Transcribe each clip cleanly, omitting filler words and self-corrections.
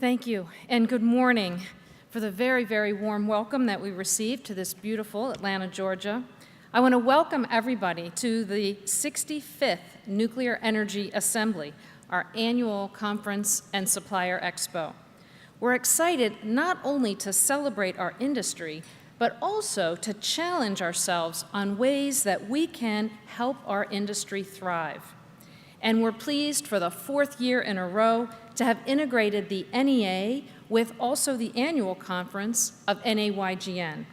Thank you, and good morning for the very, very warm welcome that we received to this beautiful Atlanta, Georgia. I want to welcome everybody to the 65th Nuclear Energy Assembly, our annual conference and supplier expo. We're excited not only to celebrate our industry, but also to challenge ourselves on ways that we can help our industry thrive. And we're pleased for the fourth year in a row to have integrated the NEA with also the annual conference of NAYGN.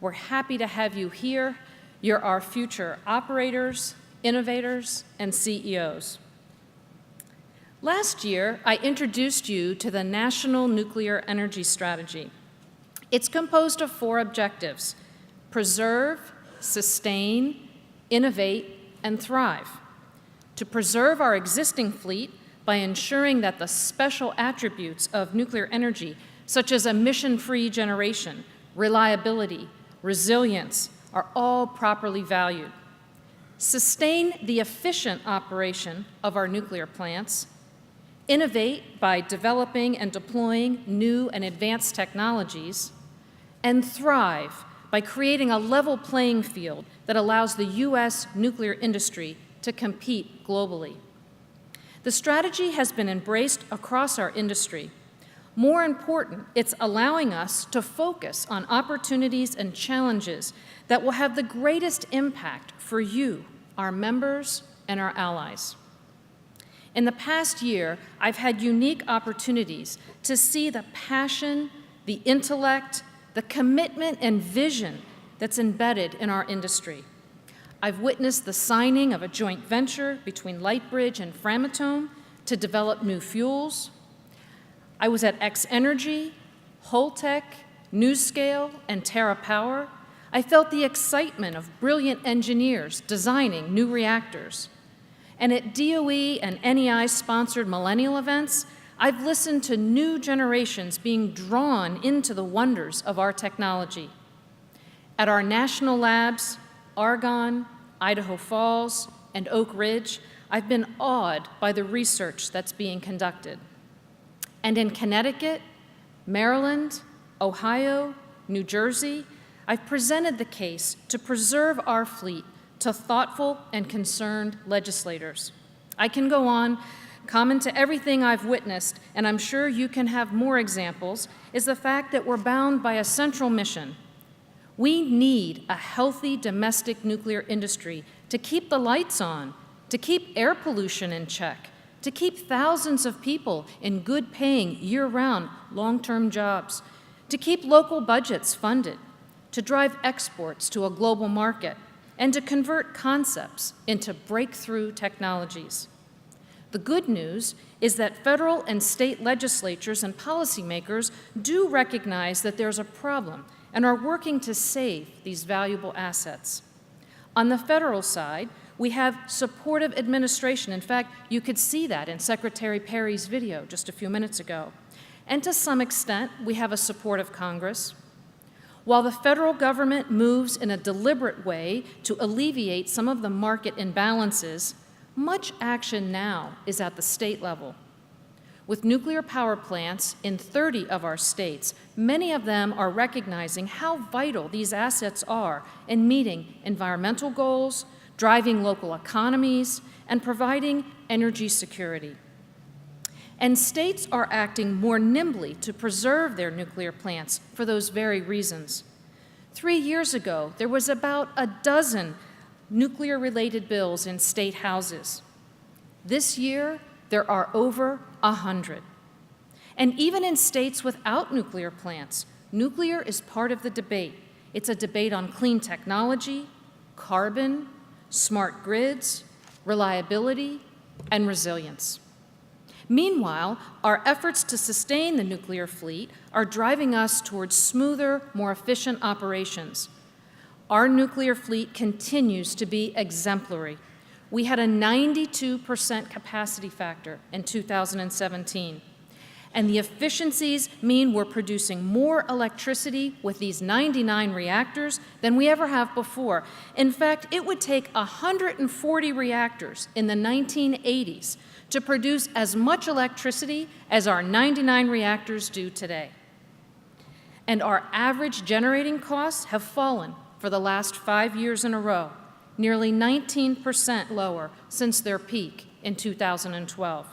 We're happy to have you here. You're our future operators, innovators, and CEOs. Last year, I introduced you to the National Nuclear Energy Strategy. It's composed of 4 objectives: preserve, sustain, innovate, and thrive. To preserve our existing fleet by ensuring that the special attributes of nuclear energy, such as emission-free generation, reliability, resilience, are all properly valued. Sustain the efficient operation of our nuclear plants. Innovate by developing and deploying new and advanced technologies. And thrive by creating a level playing field that allows the U.S. nuclear industry to compete globally. The strategy has been embraced across our industry. More important, it's allowing us to focus on opportunities and challenges that will have the greatest impact for you, our members, and our allies. In the past year, I've had unique opportunities to see the passion, the intellect, the commitment and vision that's embedded in our industry. I've witnessed the signing of a joint venture between Lightbridge and Framatome to develop new fuels. I was at X-Energy, Holtec, NuScale, and TerraPower. I felt the excitement of brilliant engineers designing new reactors. And at DOE and NEI-sponsored millennial events, I've listened to new generations being drawn into the wonders of our technology. At our national labs, Argonne, Idaho Falls, and Oak Ridge, I've been awed by the research that's being conducted. And in Connecticut, Maryland, Ohio, New Jersey, I've presented the case to preserve our fleet to thoughtful and concerned legislators. I can go on, common to everything I've witnessed, and I'm sure you can have more examples, is the fact that we're bound by a central mission. We need a healthy domestic nuclear industry to keep the lights on, to keep air pollution in check, to keep thousands of people in good-paying, year-round, long-term jobs, to keep local budgets funded, to drive exports to a global market, and to convert concepts into breakthrough technologies. The good news is that federal and state legislatures and policymakers do recognize that there's a problem and are working to save these valuable assets. On the federal side, we have supportive administration. In fact, you could see that in Secretary Perry's video just a few minutes ago. And to some extent, we have a supportive Congress. While the federal government moves in a deliberate way to alleviate some of the market imbalances, much action now is at the state level. With nuclear power plants in 30 of our states, many of them are recognizing how vital these assets are in meeting environmental goals, driving local economies, and providing energy security. And states are acting more nimbly to preserve their nuclear plants for those very reasons. 3 years ago, there was about a dozen nuclear-related bills in state houses. This year, there are over 100. And even in states without nuclear plants, nuclear is part of the debate. It's a debate on clean technology, carbon, smart grids, reliability, and resilience. Meanwhile, our efforts to sustain the nuclear fleet are driving us towards smoother, more efficient operations. Our nuclear fleet continues to be exemplary. We had a 92% capacity factor in 2017. And the efficiencies mean we're producing more electricity with these 99 reactors than we ever have before. In fact, it would take 140 reactors in the 1980s to produce as much electricity as our 99 reactors do today. And our average generating costs have fallen for the last 5 years in a row, nearly 19% lower since their peak in 2012.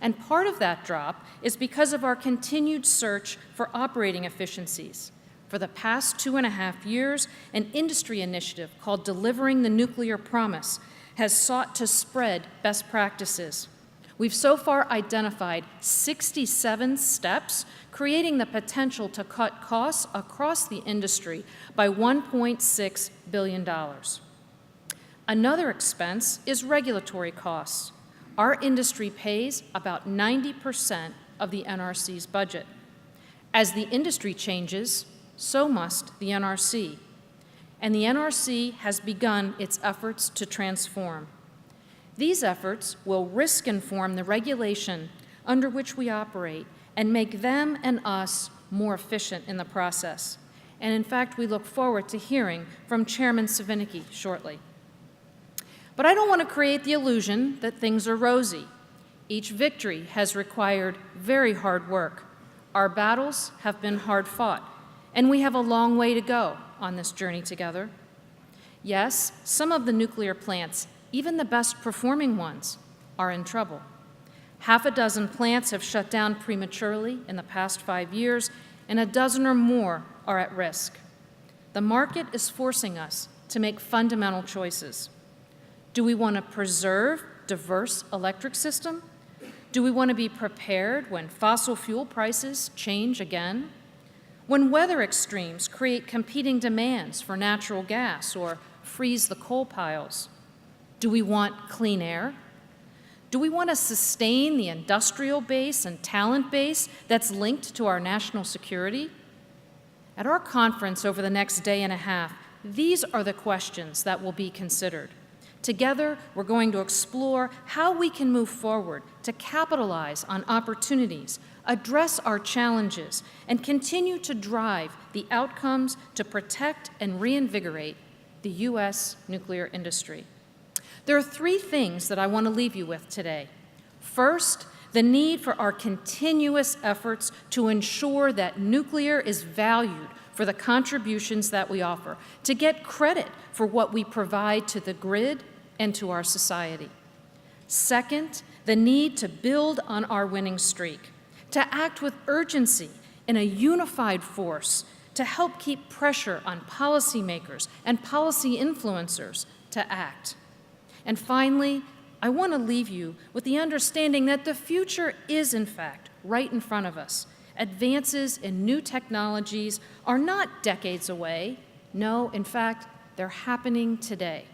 And part of that drop is because of our continued search for operating efficiencies. For the past 2.5 years, an industry initiative called Delivering the Nuclear Promise has sought to spread best practices. We've so far identified 67 steps, creating the potential to cut costs across the industry by $1.6 billion. Another expense is regulatory costs. Our industry pays about 90% of the NRC's budget. As the industry changes, so must the NRC. And the NRC has begun its efforts to transform. These efforts will risk inform the regulation under which we operate and make them and us more efficient in the process. And in fact, we look forward to hearing from Chairman Savinicki shortly. But I don't want to create the illusion that things are rosy. Each victory has required very hard work. Our battles have been hard fought, and we have a long way to go on this journey together. Yes, some of the nuclear plants, even the best performing ones, are in trouble. 6 plants have shut down prematurely in the past 5 years, and a dozen or more are at risk. The market is forcing us to make fundamental choices. Do we want to preserve diverse electric system? Do we want to be prepared when fossil fuel prices change again? When weather extremes create competing demands for natural gas or freeze the coal piles? Do we want clean air? Do we want to sustain the industrial base and talent base that's linked to our national security? At our conference over the next day and a half, these are the questions that will be considered. Together, we're going to explore how we can move forward to capitalize on opportunities, address our challenges, and continue to drive the outcomes to protect and reinvigorate the U.S. nuclear industry. There are 3 things that I want to leave you with today. First, the need for our continuous efforts to ensure that nuclear is valued for the contributions that we offer, to get credit for what we provide to the grid and to our society. Second, the need to build on our winning streak, to act with urgency in a unified force to help keep pressure on policymakers and policy influencers to act. And finally, I want to leave you with the understanding that the future is, in fact, right in front of us. Advances in new technologies are not decades away. No, in fact, they're happening today.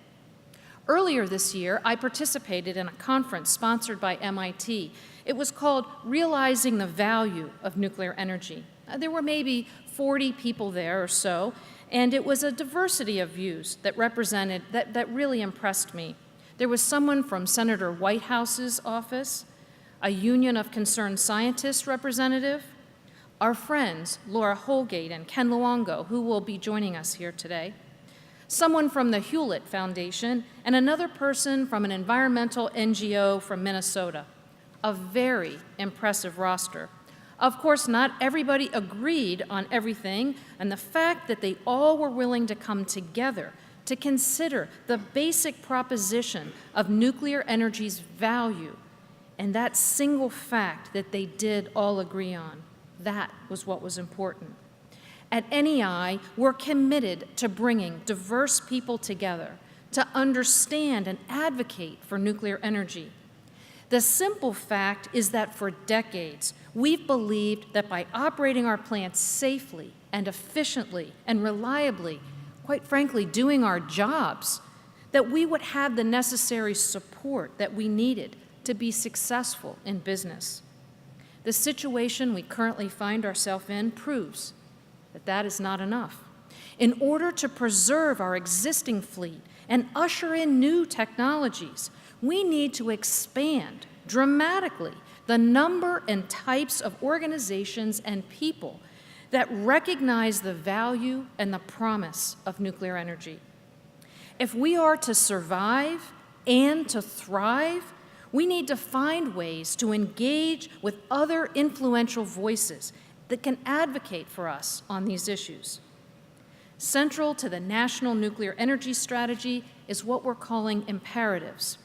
Earlier this year, I participated in a conference sponsored by MIT. It was called Realizing the Value of Nuclear Energy. There were maybe 40 people there or so, and it was a diversity of views that really impressed me. There was someone from Senator Whitehouse's office, a Union of Concerned Scientists representative, our friends Laura Holgate and Ken Luongo, who will be joining us here today, someone from the Hewlett Foundation, and another person from an environmental NGO from Minnesota. A very impressive roster. Of course, not everybody agreed on everything, and the fact that they all were willing to come together to consider the basic proposition of nuclear energy's value, and that single fact that they did all agree on, that was what was important. At NEI, we're committed to bringing diverse people together to understand and advocate for nuclear energy. The simple fact is that for decades, we've believed that by operating our plants safely and efficiently and reliably, quite frankly, doing our jobs, that we would have the necessary support that we needed to be successful in business. The situation we currently find ourselves in proves that that is not enough. In order to preserve our existing fleet and usher in new technologies, we need to expand dramatically the number and types of organizations and people that recognize the value and the promise of nuclear energy. If we are to survive and to thrive, we need to find ways to engage with other influential voices that can advocate for us on these issues. Central to the National Nuclear Energy Strategy is what we're calling imperatives.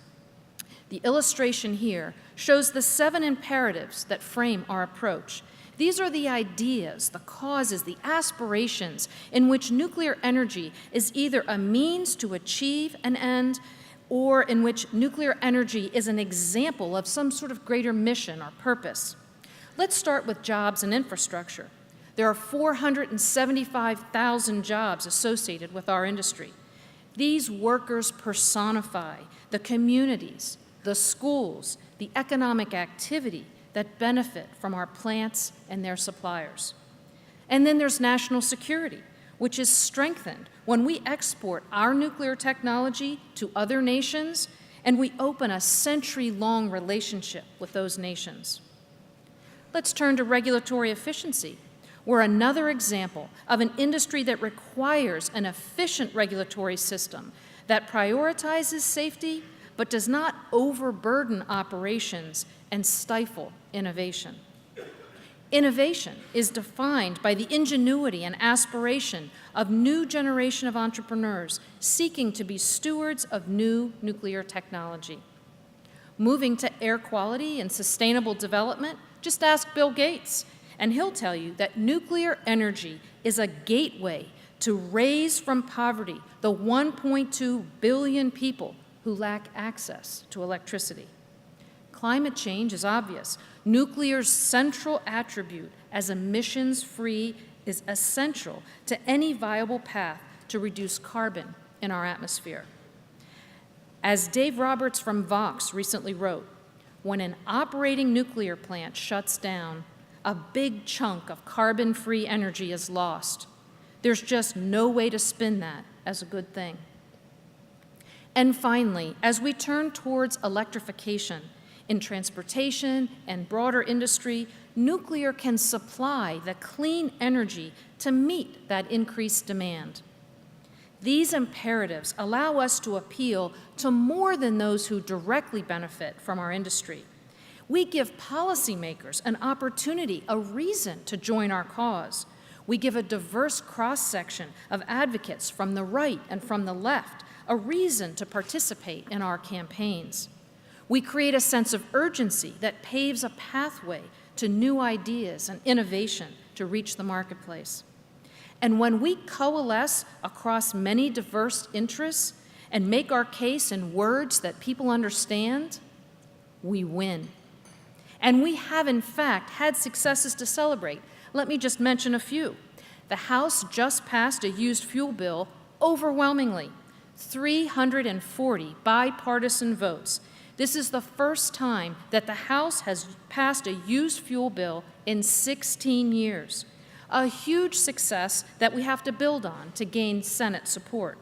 The illustration here shows the 7 imperatives that frame our approach. These are the ideas, the causes, the aspirations in which nuclear energy is either a means to achieve an end or in which nuclear energy is an example of some sort of greater mission or purpose. Let's start with jobs and infrastructure. There are 475,000 jobs associated with our industry. These workers personify the communities, the schools, the economic activity that benefit from our plants and their suppliers. And then there's national security, which is strengthened when we export our nuclear technology to other nations and we open a century-long relationship with those nations. Let's turn to regulatory efficiency. We're another example of an industry that requires an efficient regulatory system that prioritizes safety but does not overburden operations and stifle innovation. Innovation is defined by the ingenuity and aspiration of new generation of entrepreneurs seeking to be stewards of new nuclear technology. Moving to air quality and sustainable development, just ask Bill Gates, and he'll tell you that nuclear energy is a gateway to raise from poverty the 1.2 billion people who lack access to electricity. Climate change is obvious. Nuclear's central attribute as emissions-free is essential to any viable path to reduce carbon in our atmosphere. As Dave Roberts from Vox recently wrote, when an operating nuclear plant shuts down, a big chunk of carbon-free energy is lost. There's just no way to spin that as a good thing. And finally, as we turn towards electrification in transportation and broader industry, nuclear can supply the clean energy to meet that increased demand. These imperatives allow us to appeal to more than those who directly benefit from our industry. We give policymakers an opportunity, a reason to join our cause. We give a diverse cross-section of advocates from the right and from the left a reason to participate in our campaigns. We create a sense of urgency that paves a pathway to new ideas and innovation to reach the marketplace. And when we coalesce across many diverse interests and make our case in words that people understand, we win. And we have, in fact, had successes to celebrate. Let me just mention a few. The House just passed a used fuel bill overwhelmingly, 340 bipartisan votes. This is the first time that the House has passed a used fuel bill in 16 years, a huge success that we have to build on to gain Senate support.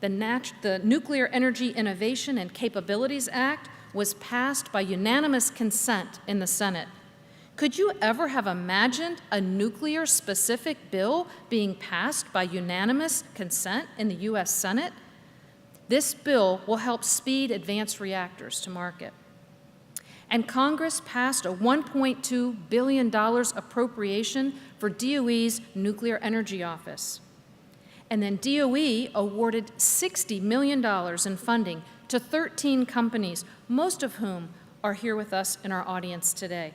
The Nuclear Energy Innovation and Capabilities Act was passed by unanimous consent in the Senate. Could you ever have imagined a nuclear-specific bill being passed by unanimous consent in the U.S. Senate? This bill will help speed advanced reactors to market. And Congress passed a $1.2 billion appropriation for DOE's Nuclear Energy Office. And then DOE awarded $60 million in funding to 13 companies, most of whom are here with us in our audience today.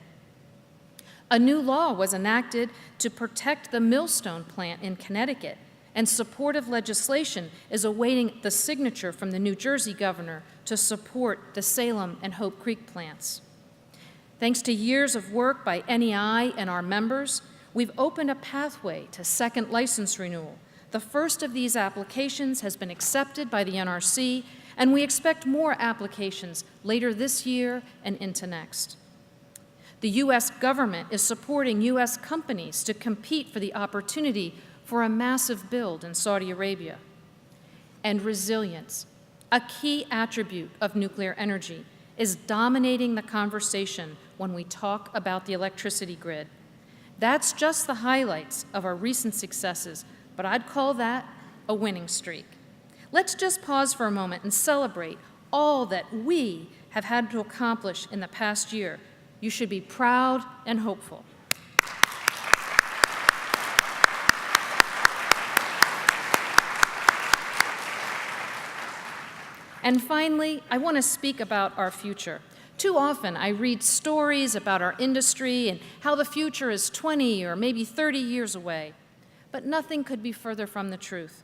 A new law was enacted to protect the Millstone plant in Connecticut, and supportive legislation is awaiting the signature from the New Jersey governor to support the Salem and Hope Creek plants. Thanks to years of work by NEI and our members, we've opened a pathway to second license renewal. The first of these applications has been accepted by the NRC, and we expect more applications later this year and into next. The U.S. government is supporting U.S. companies to compete for the opportunity for a massive build in Saudi Arabia. And resilience, a key attribute of nuclear energy, is dominating the conversation when we talk about the electricity grid. That's just the highlights of our recent successes, but I'd call that a winning streak. Let's just pause for a moment and celebrate all that we have had to accomplish in the past year. You should be proud and hopeful. And finally, I want to speak about our future. Too often, I read stories about our industry and how the future is 20 or maybe 30 years away. But nothing could be further from the truth.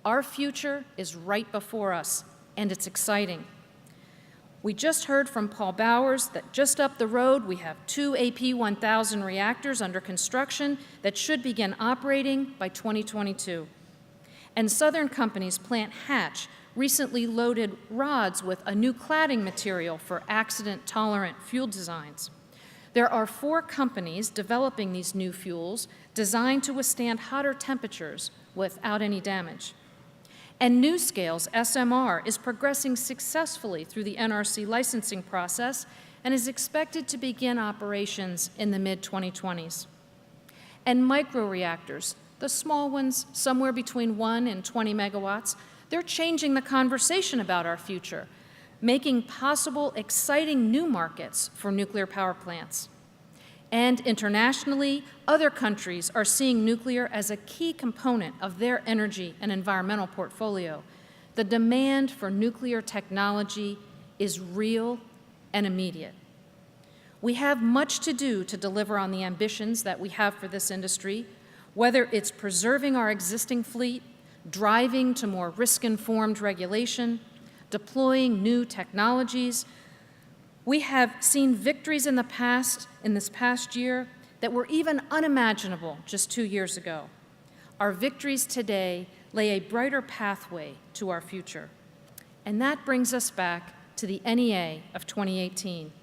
Our future is right before us, and it's exciting. We just heard from Paul Bowers that just up the road, we have 2 AP1000 reactors under construction that should begin operating by 2022. And Southern Company's plant Hatch recently loaded rods with a new cladding material for accident-tolerant fuel designs. There are 4 companies developing these new fuels designed to withstand hotter temperatures without any damage. And NuScale's SMR is progressing successfully through the NRC licensing process and is expected to begin operations in the mid-2020s. And microreactors, the small ones somewhere between 1 and 20 megawatts, they're changing the conversation about our future, making possible exciting new markets for nuclear power plants. And internationally, other countries are seeing nuclear as a key component of their energy and environmental portfolio. The demand for nuclear technology is real and immediate. We have much to do to deliver on the ambitions that we have for this industry, whether it's preserving our existing fleet, driving to more risk-informed regulation, deploying new technologies. We have seen victories in this past year that were even unimaginable just 2 years ago. Our victories today lay a brighter pathway to our future. And that brings us back to the NEA of 2018.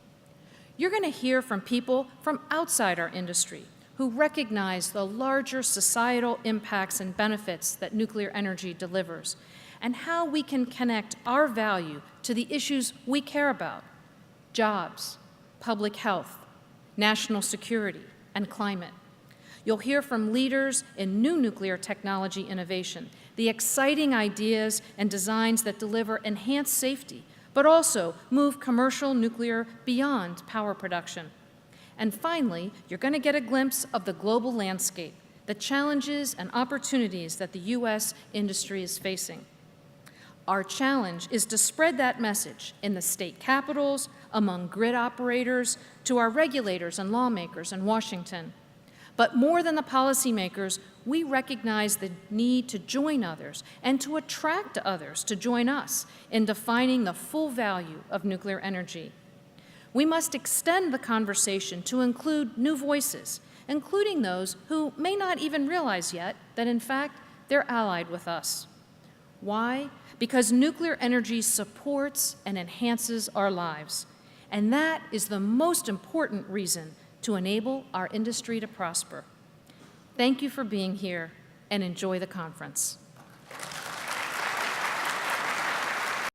You're going to hear from people from outside our industry who recognize the larger societal impacts and benefits that nuclear energy delivers, and how we can connect our value to the issues we care about: jobs, public health, national security, and climate. You'll hear from leaders in new nuclear technology innovation, the exciting ideas and designs that deliver enhanced safety, but also move commercial nuclear beyond power production. And finally, you're going to get a glimpse of the global landscape, the challenges and opportunities that the U.S. industry is facing. Our challenge is to spread that message in the state capitals, among grid operators, to our regulators and lawmakers in Washington. But more than the policymakers, we recognize the need to join others and to attract others to join us in defining the full value of nuclear energy. We must extend the conversation to include new voices, including those who may not even realize yet that, in fact, they're allied with us. Why? Because nuclear energy supports and enhances our lives, and that is the most important reason to enable our industry to prosper. Thank you for being here, and enjoy the conference.